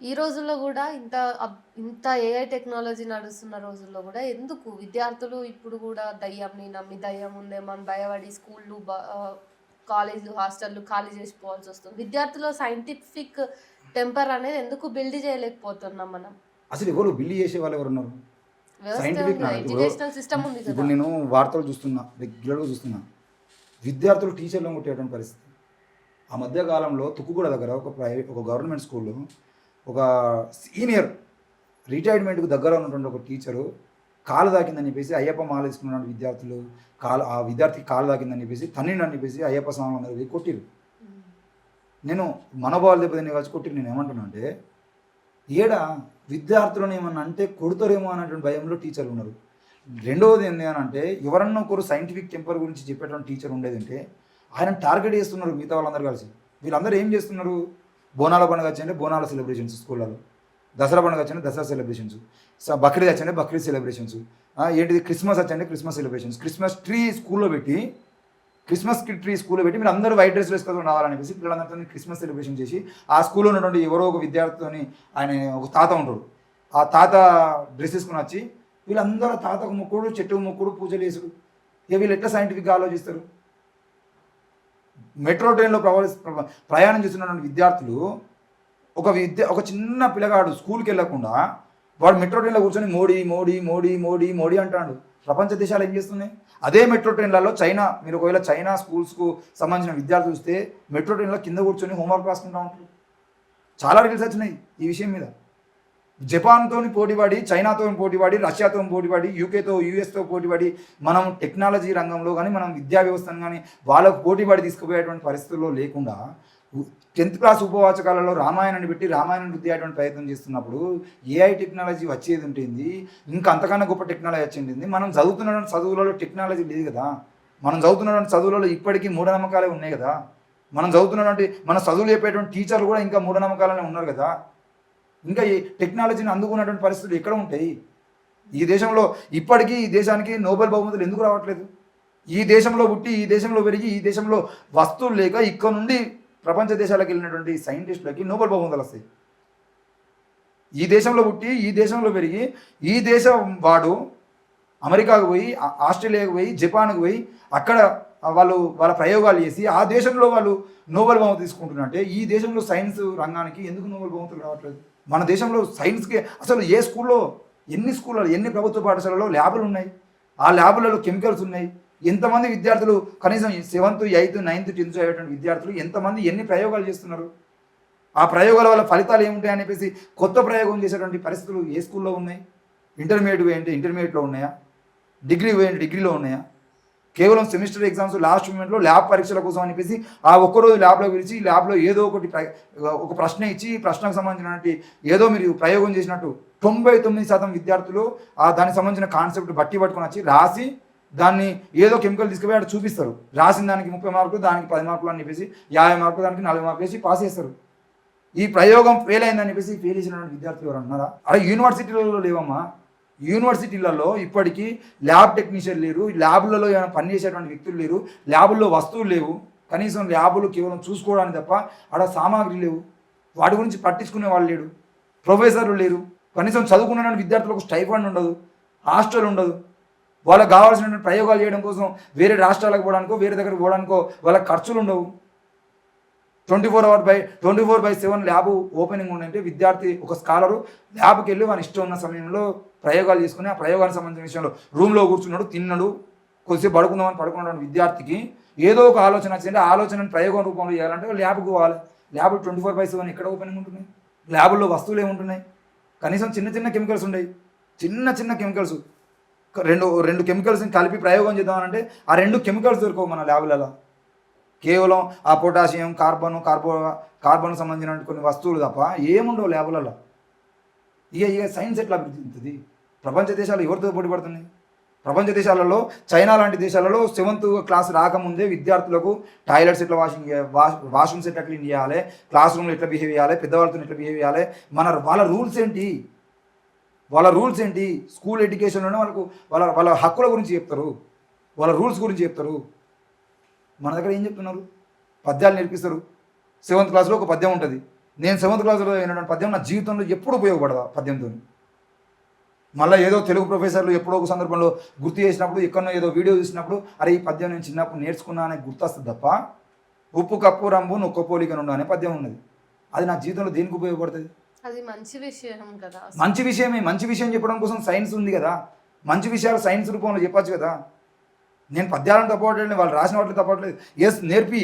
ఈ రోజుల్లో గూడా ఇంత ఏఐ టెక్నాలజీ నడుస్తున్న రోజుల్లో గూడా ఎందుకు విద్యార్థులు ఇప్పుడు గూడా దయ్యంని నమ్మి దయ్యం ఉందేమో అని భయపడి కాలేజీలు, హాస్టల్‌లు ఖాళీ జేసి పోవాల్సొస్తుంది. విద్యార్థుల్లో సైంటిఫిక్ టెంపర్ అనేది ఎందుకు బిల్డ్ చేయలేకపోతున్నాం మనం? అసలు ఎవరు బిల్డ్ చేసే వాళ్ళు ఎవరున్నారు? వ్యవస్థే సైంటిఫిక్ ఉంది గదా! నాలెడ్జ్ ఇప్పుడు ఎడ్యుకేషనల్ సిస్టమ్ ఉంది ఇప్పుడు గదా! నేను వార్తలు చూస్తున్నా, రెగ్యులర్‌గా చూస్తున్నా. విద్యార్థులు టీచర్లను కొట్టేటువంటి పరిస్థితి. ఆ మధ్య కాలంలో తుక్కుగూడ దగ్గర ఒక గవర్నమెంట్ స్కూల్‌లో ఒక సీనియర్ రిటైర్మెంట్‌కు దగ్గర ఉన్నటువంటి ఒక టీచరు కాలు తాకిందని చెప్పేసి అయ్యప్ప మాల తీసుకున్నటువంటి విద్యార్థులు ఆ విద్యార్థికి కాలు తాకిందని చెప్పేసి తన్నిండని చెప్పేసి అయ్యప్ప స్వామి అందరూ కొట్టిర్రు. హ్మ్. నేను మనోభావాలు దెబ్బతిని వచ్చి కొట్టిర్రు. నేను ఏమంటున్నా అంటే ఈడ విద్యార్థులను ఏమన్నా అంటే కొడతారేమో అనేటువంటి భయంలో టీచర్లు ఉన్నారు. రెండవది ఏంది అని అంటే ఎవరన్నా ఒకరు సైంటిఫిక్ టెంపర్ గురించి చెప్పేటువంటి టీచర్ ఉండేదంటే ఆయన టార్గెట్ చేస్తున్నారు మిగతా వాళ్ళందరూ కలిసి. వీళ్ళందరూ ఏం చేస్తున్నారు? బోనాల పండుగ వచ్చింటే బోనాల సెలబ్రేషన్స్ స్కూళ్ళలో, దసరా పండుగ వచ్చింటే దసరా సెలబ్రేషన్స్, బక్రీద్ వచ్చింటే బక్రీద్ సెలబ్రేషన్స్, ఏంటిది క్రిస్మస్ వచ్చింటే క్రిస్మస్ సెలబ్రేషన్స్, క్రిస్మస్ ట్రీ స్కూల్లో పెట్టి మీరు అందరూ వైట్ డ్రెస్ వేసుకొని రావాలని చెప్పేసి పిల్లలందరితో క్రిస్మస్ సెలబ్రేషన్ చేసి ఆ స్కూల్లో ఉన్నటువంటి ఎవరో ఒక విద్యార్థితోని ఆయన ఒక తాత ఉంటాడు. ఆ తాత డ్రెస్ వేసుకుని వచ్చి వీళ్ళందరూ తాతకు మొక్కుడు, చెట్టుకు మొక్కుడు, పూజలు చేసుడు. ఇక వీళ్ళు ఎట్లా సైంటిఫిక్గా ఆలోచిస్తారు? మెట్రో ట్రైన్లో ప్రయాణం చేస్తున్నటువంటి విద్యార్థులు ఒక చిన్న పిల్లగాడు స్కూల్కి వెళ్ళకుండా వాడు మెట్రో ట్రైన్లో కూర్చొని మోడీ మోడీ మోడీ మోడీ మోడీ అంటాడు. ప్రపంచ దేశాలు ఏం చేస్తున్నాయి? అదే మెట్రో ట్రైన్లలో మీరు ఒకవేళ చైనా స్కూల్స్కు సంబంధించిన విద్యార్థులు చూస్తే మెట్రో ట్రైన్లో కింద కూర్చొని హోంవర్క్ రాసుకుంటూ ఉంటారు. చాలా రిజల్ట్స్ వచ్చినాయి ఈ విషయం మీద. జపాన్తో పోటీపడి, చైనాతో పోటీపడి, రష్యాతో పోటీపడి, యూకేతో యూఎస్తో పోటీపడి మనం టెక్నాలజీ రంగంలో కానీ మనం విద్యా వ్యవస్థను కానీ వాళ్ళకు పోటీపడి తీసుకుపోయేటువంటి పరిస్థితుల్లో లేకుండా 10th క్లాస్ ఉపవాచకాలలో రామాయణాన్ని పెట్టి రామాయణం వృద్ధి అయ్యేటువంటి ప్రయత్నం చేస్తున్నప్పుడు ఏఐ టెక్నాలజీ వచ్చేది ఉంటుంది. ఇంకా అంతకన్నా గొప్ప టెక్నాలజీ వచ్చేది. మనం చదువుతున్నటువంటి చదువులలో టెక్నాలజీ లేదు కదా. మనం చదువుతున్నటువంటి చదువులలో ఇప్పటికీ మూఢనమ్మకాలే ఉన్నాయి కదా. మనం చదువుతున్నటువంటి మన చదువులు చెప్పేటువంటి టీచర్లు కూడా ఇంకా మూఢనమ్మకాలనే ఉన్నారు కదా. ఇంకా ఈ టెక్నాలజీని అందుకున్నటువంటి పరిస్థితులు ఎక్కడ ఉంటాయి? ఈ దేశంలో ఇప్పటికీ ఈ దేశానికి నోబెల్ బహుమతులు ఎందుకు రావట్లేదు? ఈ దేశంలో పుట్టి, ఈ దేశంలో పెరిగి, ఈ దేశంలో వస్తువులు లేక ఇక్కడ నుండి ప్రపంచ దేశాలకు వెళ్ళినటువంటి సైంటిస్టులకి నోబెల్ బహుమతులు వస్తాయి. ఈ దేశంలో పుట్టి, ఈ దేశంలో పెరిగి, ఈ దేశం వాడు అమెరికాకు పోయి, ఆస్ట్రేలియాకు పోయి, జపాన్కు పోయి అక్కడ వాళ్ళ ప్రయోగాలు చేసి ఆ దేశంలో వాళ్ళు నోబెల్ బహుమతి తీసుకుంటున్నట్టే ఈ దేశంలో సైన్స్ రంగానికి ఎందుకు నోబెల్ బహుమతులు రావట్లేదు? మన దేశంలో సైన్స్కి అసలు ఏ స్కూల్లో, ఎన్ని ప్రభుత్వ పాఠశాలలో ల్యాబులు ఉన్నాయి? ఆ ల్యాబులలో కెమికల్స్ ఉన్నాయి. ఎంతమంది విద్యార్థులు కనీసం 7th, 8th, 9th, 10th చదివేటువంటి విద్యార్థులు ఎంతమంది ఎన్ని ప్రయోగాలు చేస్తున్నారు? ఆ ప్రయోగాల వల్ల ఫలితాలు ఏముంటాయని చెప్పేసి కొత్త ప్రయోగం చేసేటువంటి పరిస్థితులు ఏ స్కూల్లో ఉన్నాయి? ఇంటర్మీడియట్ పోయింటే ఇంటర్మీడియట్లో ఉన్నాయా? డిగ్రీ పోయింటే డిగ్రీలో ఉన్నాయా? కేవలం సెమిస్టర్ ఎగ్జామ్స్ లాస్ట్ మూమెంట్లో ల్యాబ్ పరీక్షల కోసం అని చెప్పేసి ఆ ఒక్కరోజు ల్యాబ్లో పిలిచి ల్యాబ్లో ఏదో ఒక ప్రశ్న ఇచ్చి ప్రశ్నకు సంబంధించినటువంటి ఏదో మీరు ప్రయోగం చేసినట్టు 99% విద్యార్థులు దానికి సంబంధించిన కాన్సెప్ట్ పట్టుకొని వచ్చి రాసి దాన్ని ఏదో కెమికల్ తీసుకుపోయి అక్కడ చూపిస్తారు. రాసిన దానికి 30 మార్కులు, దానికి 10 మార్కులు అని చెప్పేసి 50 మార్కులు, దానికి 40 మార్కులు వేసి పాస్ చేస్తారు. ఈ ప్రయోగం ఫెయిల్ అయిందని చెప్పేసి ఫెయిల్ చేసినటువంటి విద్యార్థులు ఎవరు అన్నారా? అరే యూనివర్సిటీలలో లేవమ్మా. యూనివర్సిటీలలో ఇప్పటికీ ల్యాబ్ టెక్నీషియన్ లేరు, ల్యాబులలో ఏమైనా పనిచేసేటువంటి వ్యక్తులు లేరు, ల్యాబుల్లో వస్తువులు లేవు. కనీసం ల్యాబులు కేవలం చూసుకోవడానికి తప్ప అక్కడ సామాగ్రి లేవు. వాటి గురించి పట్టించుకునే వాళ్ళు లేడు, ప్రొఫెసర్లు లేరు. కనీసం చదువుకున్నటువంటి విద్యార్థులకు స్టైఫండ్ ఉండదు, హాస్టల్ ఉండదు. వాళ్ళకి కావాల్సినటువంటి ప్రయోగాలు చేయడం కోసం వేరే రాష్ట్రాలకు పోవడానికో వేరే దగ్గరకు పోవడానికో వాళ్ళకి ఖర్చులు ఉండవు. 24/7 ల్యాబ్ ఓపెనింగ్ ఉందంటే విద్యార్థి ఒక స్కాలరు ల్యాబ్కి వెళ్ళి వాని ఇష్టం ఉన్న సమయంలో ప్రయోగాలు చేసుకుని ఆ ప్రయోగానికి సంబంధించిన విషయంలో రూమ్లో కూర్చున్నాడు, తిన్నాడు, కొద్దిసేపు పడుకుందామని పడుకున్నటువంటి విద్యార్థికి ఏదో ఒక ఆలోచన వచ్చిందంటే ఆలోచనను ప్రయోగం రూపంలో చేయాలంటే ల్యాబ్కి పోవాలి. ల్యాబ్ 24/7 ఎక్కడ ఓపెనింగ్ ఉంటున్నాయి? ల్యాబుల్లో వస్తువులు ఏముంటున్నాయి? కనీసం చిన్న కెమికల్స్ ఉన్నాయి. చిన్న కెమికల్స్ రెండు కెమికల్స్ని కలిపి ప్రయోగం చేద్దామనంటే ఆ 2 కెమికల్స్ దొరకవు మన ల్యాబులలో. కేవలం ఆ పొటాషియం, కార్బన్ సంబంధించిన కొన్ని వస్తువులు తప్ప ఏముండవు ల్యాబులలో. ఇక సైన్స్ ఎట్లా అభివృద్ధి చెందుతుంది? ప్రపంచ దేశాలు ఎవరితో పోటీ పడుతున్నాయి? ప్రపంచ దేశాలలో చైనా లాంటి దేశాలలో 7th క్లాస్ రాకముందే విద్యార్థులకు టాయిలెట్స్ ఎట్లా వాష్రూమ్స్ ఎట్లా క్లీన్ చేయాలి, క్లాస్ రూమ్లో ఎట్లా బిహేవ్ చేయాలి, పెద్దవాళ్ళతో ఎట్లా బిహేవ్ చేయాలి, వాళ్ళ రూల్స్ ఏంటి? స్కూల్ ఎడ్యుకేషన్లోనే వాళ్ళ హక్కుల గురించి చెప్తారు, వాళ్ళ రూల్స్ గురించి చెప్తారు. మన దగ్గర ఏం చెప్తున్నారు? పద్యాలు నేర్పిస్తారు. 7th క్లాస్లో ఒక పద్యం ఉంటుంది, నేను 7th క్లాస్లో అయినటువంటి పద్యం నా జీవితంలో ఎప్పుడు ఉపయోగపడదా పద్యంతో. మళ్ళీ ఏదో తెలుగు ప్రొఫెసర్లు ఎప్పుడో ఒక సందర్భంలో గుర్తు చేసినప్పుడు ఎక్కడో ఏదో వీడియో చూసినప్పుడు అరే ఈ పద్యం నేను చిన్నప్పుడు నేర్చుకున్నా అనే గుర్తొస్తుంది తప్ప ఉప్పు కప్పు రంబు నొక్క పోలిక నుండి అనే పద్యం ఉన్నది. అది నా జీవితంలో దేనికి ఉపయోగపడుతుంది? అది మంచి విషయం కదా. మంచి విషయమే. మంచి విషయం చెప్పడం కోసం సైన్స్ ఉంది కదా. మంచి విషయాలు సైన్స్ రూపంలో చెప్పచ్చు కదా. నేను పద్యాలను తప్పట్లేదు, వాళ్ళు రాసిన వాటిని తప్పట్లేదు. ఎస్ నేర్పి